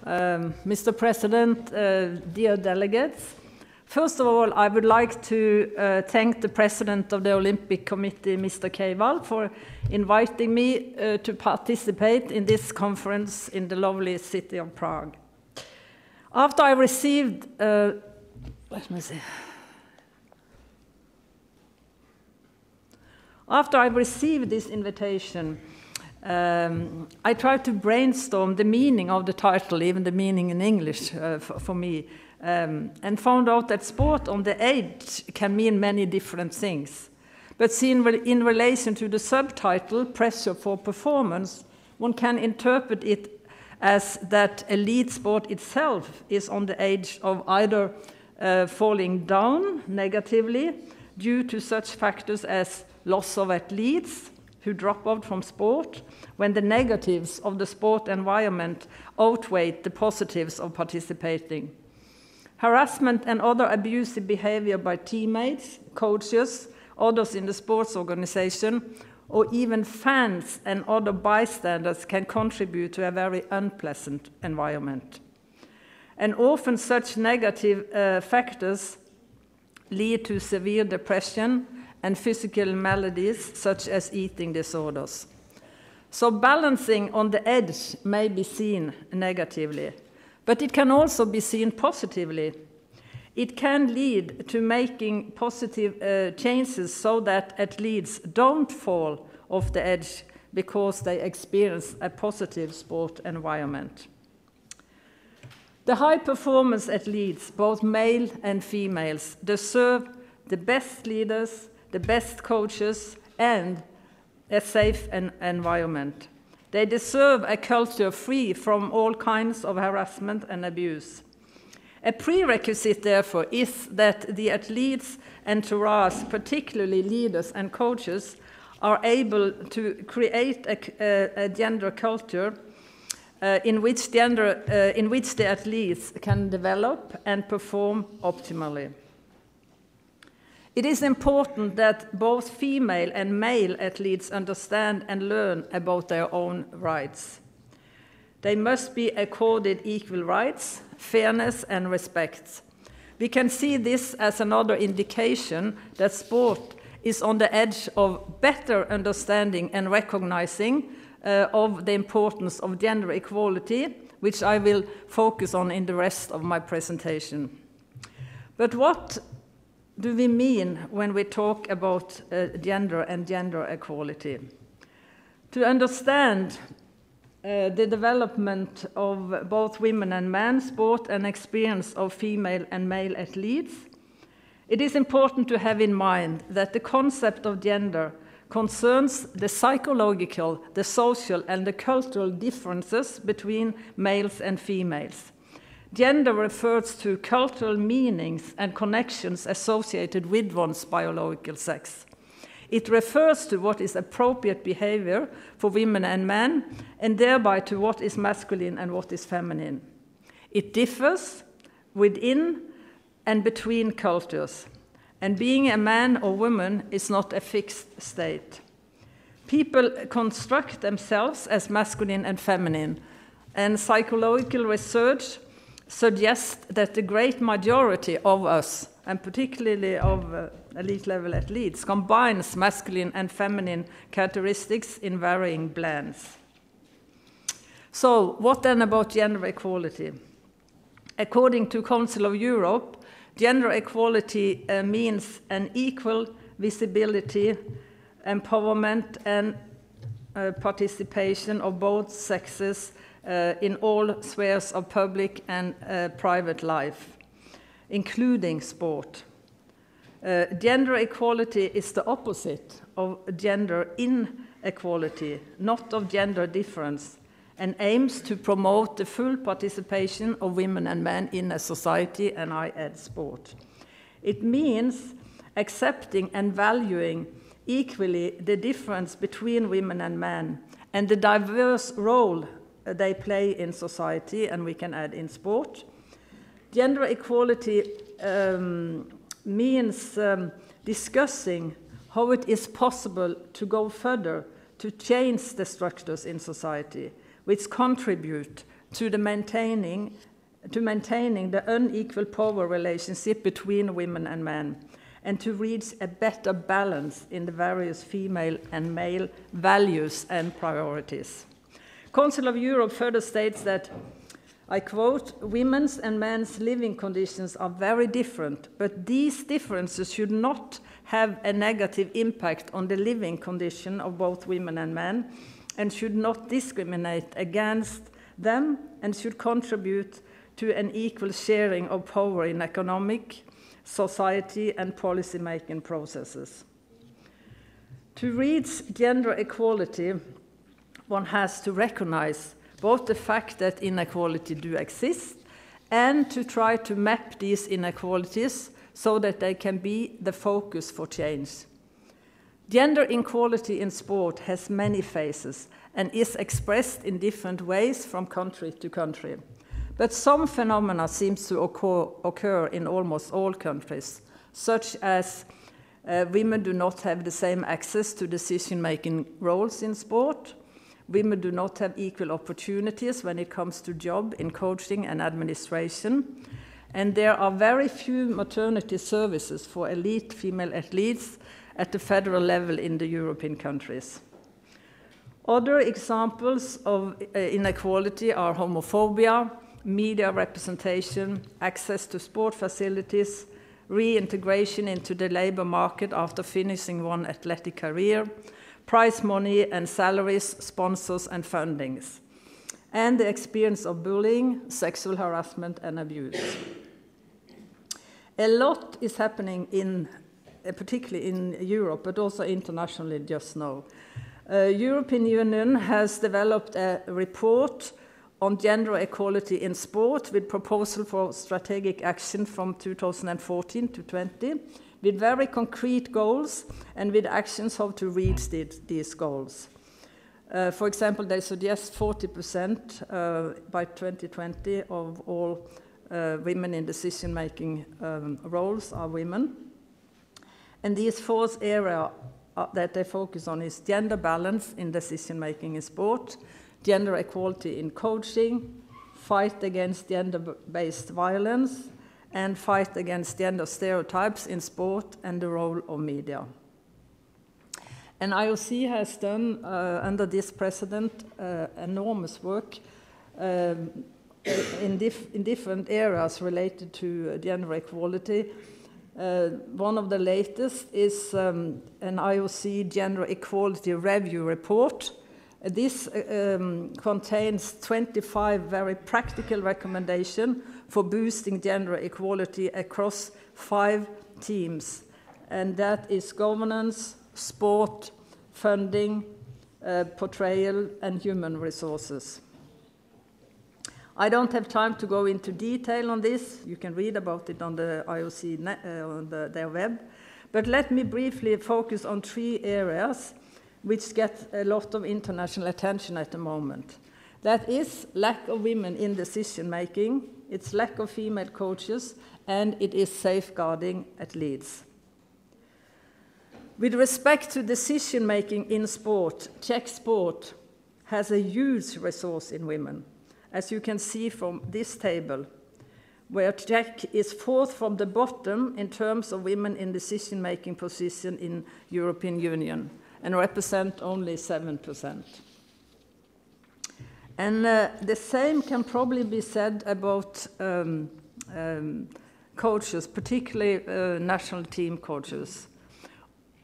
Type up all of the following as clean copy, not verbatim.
Mr. President, dear delegates, first of all, I would like to thank the President of the Olympic Committee, Mr. Keival, for inviting me to participate in this conference in the lovely city of Prague. After I received, After I received this invitation, I tried to brainstorm the meaning of the title, even the meaning in English for me, and found out that sport on the edge can mean many different things. But seen in relation to the subtitle, Pressure for Performance, one can interpret it as that elite sport itself is on the edge of either falling down negatively due to such factors as loss of athletes who drop out from sport, when the negatives of the sport environment outweigh the positives of participating. Harassment and other abusive behavior by teammates, coaches, others in the sports organization, or even fans and other bystanders can contribute to a very unpleasant environment. And often such negative factors lead to severe depression and physical maladies such as eating disorders. So balancing on the edge may be seen negatively, but it can also be seen positively. It can lead to making positive changes so that athletes don't fall off the edge because they experience a positive sport environment. The high-performance athletes, both male and females, deserve the best leaders, the best coaches, and a safe environment. They deserve a culture free from all kinds of harassment and abuse. A prerequisite, therefore, is that the athletes and entourage, particularly leaders and coaches, are able to create a gender culture in which the athletes can develop and perform optimally. It is important that both female and male athletes understand and learn about their own rights. They must be accorded equal rights, fairness, and respect. We can see this as another indication that sport is on the edge of better understanding and recognizing of the importance of gender equality, which I will focus on in the rest of my presentation. But what do we mean when we talk about gender and gender equality? To understand the development of both women and men, sport, and experience of female and male athletes, it is important to have in mind that the concept of gender concerns the psychological, the social, and the cultural differences between males and females. Gender refers to cultural meanings and connections associated with one's biological sex. It refers to what is appropriate behavior for women and men, and thereby to what is masculine and what is feminine. It differs within and between cultures, and being a man or woman is not a fixed state. People construct themselves as masculine and feminine, and psychological research suggests that the great majority of us, and particularly of elite-level athletes, combines masculine and feminine characteristics in varying blends. So, what then about gender equality? According to Council of Europe, gender equality means an equal visibility, empowerment, and participation of both sexes in all spheres of public and private life, including sport. Gender equality is the opposite of gender inequality, not of gender difference, and aims to promote the full participation of women and men in a society, and I add sport. It means accepting and valuing equally the difference between women and men and the diverse role they play in society, and we can add in sport. Gender equality means discussing how it is possible to go further to change the structures in society which contribute to maintaining the unequal power relationship between women and men, and to reach a better balance in the various female and male values and priorities. Council of Europe further states that, I quote, "Women's and men's living conditions are very different, but these differences should not have a negative impact on the living condition of both women and men, and should not discriminate against them, and should contribute to an equal sharing of power in economic, society, and policy-making processes." To reach gender equality, one has to recognize both the fact that inequality do exist and to try to map these inequalities so that they can be the focus for change. Gender equality in sport has many phases and is expressed in different ways from country to country. But some phenomena seem to occur in almost all countries, such as women do not have the same access to decision-making roles in sport, women do not have equal opportunities when it comes to job in coaching and administration, and there are very few maternity services for elite female athletes at the federal level in the European countries. Other examples of inequality are homophobia, media representation, access to sport facilities, reintegration into the labor market after finishing one athletic career, prize money and salaries, sponsors and fundings, and the experience of bullying, sexual harassment and abuse. A lot is happening particularly in Europe, but also internationally just now. European Union has developed a report on gender equality in sport with proposal for strategic action from 2014 to 20, with very concrete goals and with actions how to reach these goals. For example, they suggest 40% by 2020 of all women in decision-making roles are women. And these four areas that they focus on is gender balance in decision-making in sport, gender equality in coaching, fight against gender-based violence, and fight against gender stereotypes in sport and the role of media. And IOC has done, under this president, enormous work in different areas related to gender equality. One of the latest is an IOC Gender Equality Review report. This contains 25 very practical recommendations for boosting gender equality across 5 themes, and that is governance, sport, funding, portrayal, and human resources. I don't have time to go into detail on this. You can read about it on the IOC on their web. But let me briefly focus on 3 areas which get a lot of international attention at the moment. That is lack of women in decision-making, it's lack of female coaches, and it is safeguarding athletes. With respect to decision-making in sport, Czech sport has a huge resource in women, as you can see from this table, where Czech is 4th from the bottom in terms of women in decision-making position in European Union, and represent only 7%. And the same can probably be said about coaches, particularly national team coaches.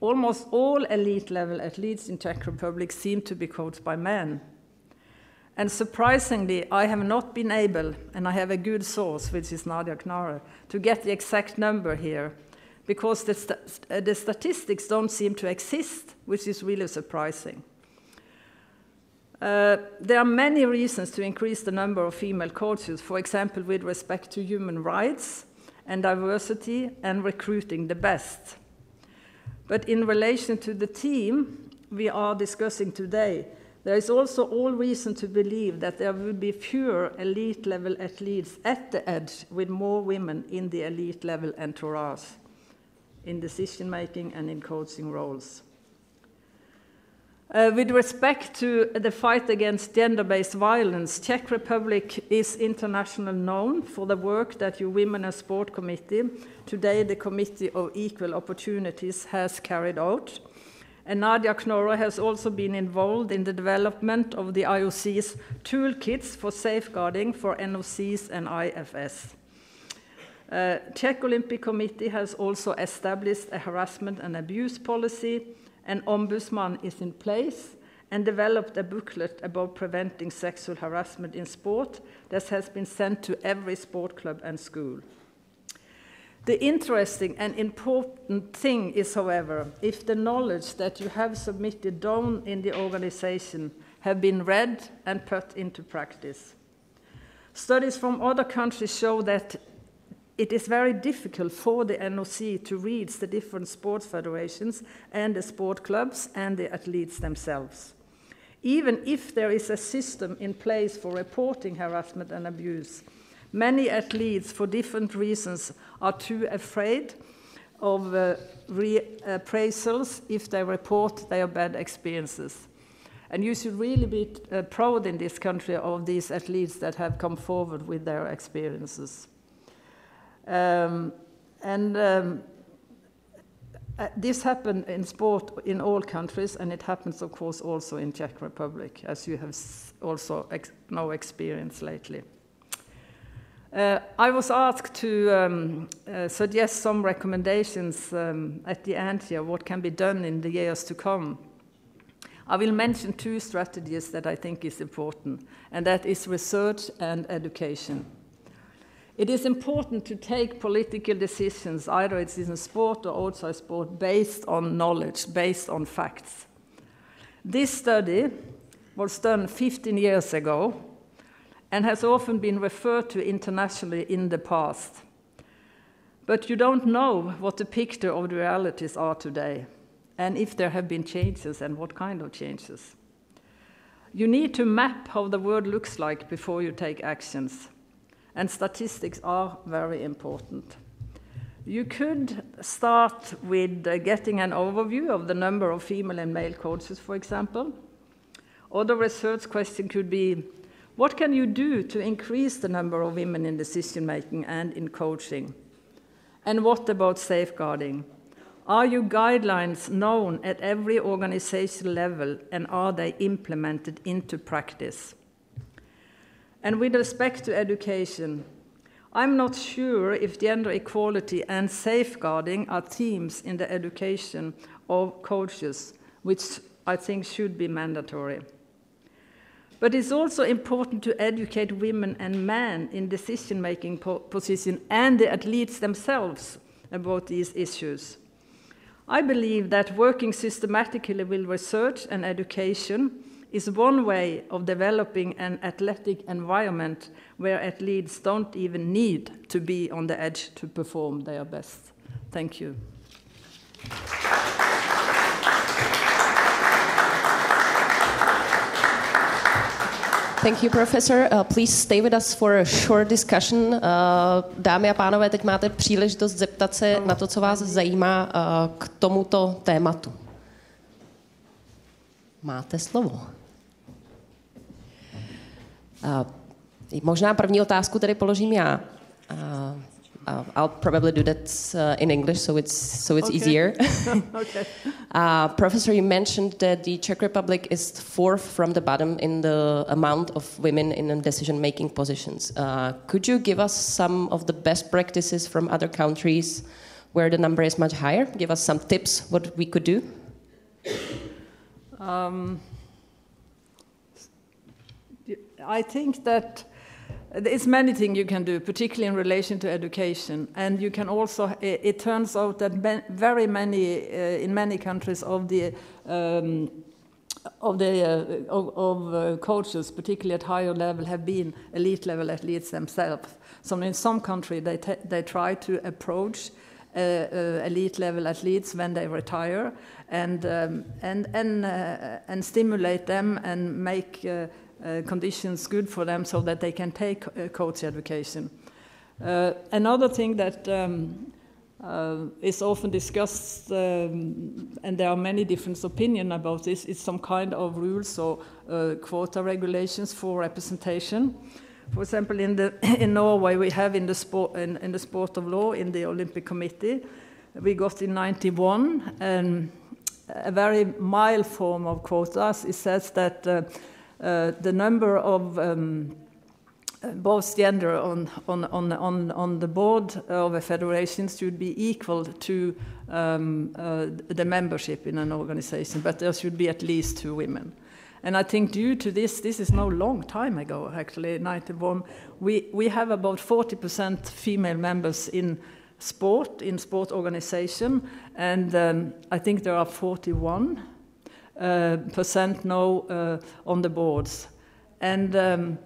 Almost all elite-level athletes in Czech Republic seem to be coached by men. And surprisingly, I have not been able, and I have a good source, which is Nadia Knare, to get the exact number here, because the statistics don't seem to exist, which is really surprising. There are many reasons to increase the number of female coaches, for example, with respect to human rights and diversity and recruiting the best. But in relation to the team we are discussing today, there is also all reason to believe that there will be fewer elite-level athletes at the edge with more women in the elite-level entourage, in decision-making and in coaching roles. With respect to the fight against gender-based violence, Czech Republic is internationally known for the work that your Women and Sport Committee, today the Committee of Equal Opportunities, has carried out. And Nadia Knorre has also been involved in the development of the IOC's toolkits for safeguarding for NOCs and IFS. Czech Olympic Committee has also established a harassment and abuse policy. An ombudsman is in place and developed a booklet about preventing sexual harassment in sport that has been sent to every sport club and school. The interesting and important thing is, however, if the knowledge that you have submitted down in the organization have been read and put into practice. Studies from other countries show that it is very difficult for the NOC to reach the different sports federations and the sport clubs and the athletes themselves. Even if there is a system in place for reporting harassment and abuse, many athletes, for different reasons, are too afraid of reappraisals if they report their bad experiences. And you should really be proud in this country of these athletes that have come forward with their experiences. This happened in sport in all countries, and it happens, of course, also in Czech Republic, as you have also now experienced lately. I was asked to suggest some recommendations at the end here, what can be done in the years to come. I will mention two strategies that I think is important, and that is research and education. It is important to take political decisions, either it's in sport or outside sport, based on knowledge, based on facts. This study was done 15 years ago and has often been referred to internationally in the past. But you don't know what the picture of the realities are today, and if there have been changes and what kind of changes. You need to map how the world looks like before you take actions. And statistics are very important. You could start with getting an overview of the number of female and male coaches, for example. Other research question could be, what can you do to increase the number of women in decision-making and in coaching? And what about safeguarding? Are your guidelines known at every organizational level, and are they implemented into practice? And with respect to education, I'm not sure if gender equality and safeguarding are themes in the education of coaches, which I think should be mandatory. But it's also important to educate women and men in decision-making position and the athletes themselves about these issues. I believe that working systematically with research and education is one way of developing an athletic environment where athletes don't even need to be on the edge to perform their best. Thank you. Thank you, Professor. Please stay with us for a short discussion. Dámy a pánové, teď máte příležitost zeptat se na to, co vás zajímá k tomuto tématu. Máte slovo. Možná první otázku tedy položím já. I'll probably do that in English, so it's okay. Easier. Okay. Professor, you mentioned that the Czech Republic is fourth from the bottom in the amount of women in decision-making positions. Could you give us some of the best practices from other countries where the number is much higher? Give us some tips what we could do. I think that there's many things you can do, particularly in relation to education, and you can also. It turns out that very many in many countries of coaches, particularly at higher level, have been elite level athletes themselves. So in some countries they try to approach elite level athletes when they retire and stimulate them and make. Conditions good for them so that they can take coach education. Another thing that is often discussed, and there are many different opinions about this. It's some kind of rules or quota regulations for representation. For example, in Norway, we have in the sport of law, in the Olympic Committee, we got in 91 a very mild form of quotas. It says that the number of both gender on the board of a federation should be equal to the membership in an organization, but there should be at least 2 women. And I think due to this is no long time ago, actually, 91, we have about 40% female members in sport organization, and I think there are 41% now on the boards. And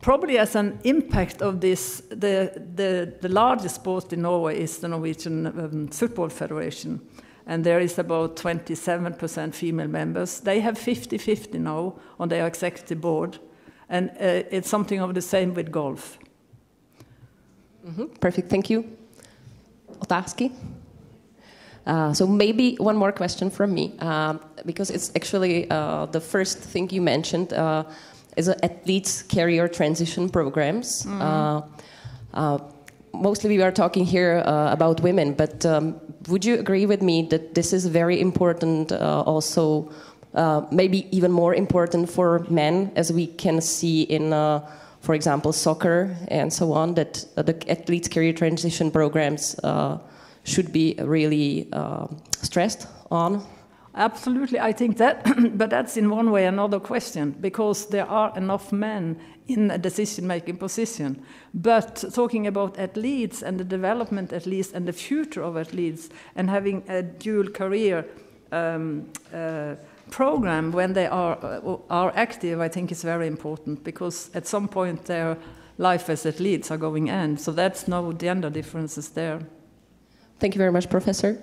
probably as an impact of this, the largest sport in Norway is the Norwegian Football Federation. And there is about 27% female members. They have 50-50 now on their executive board. And it's something of the same with golf. Perfect, thank you. Otázky? So maybe one more question from me, because it's actually the first thing you mentioned is athletes' career transition programs. Mostly we are talking here about women, but would you agree with me that this is very important also, maybe even more important for men, as we can see in, for example, soccer and so on, that the athletes' career transition programs should be really stressed on? Absolutely, I think that, but that's in one way another question, because there are enough men in a decision-making position. But talking about athletes and the development athletes and the future of athletes and having a dual career program when they are active, I think is very important, because at some point their life as athletes are going to end. So that's no gender differences there. Thank you very much, Professor.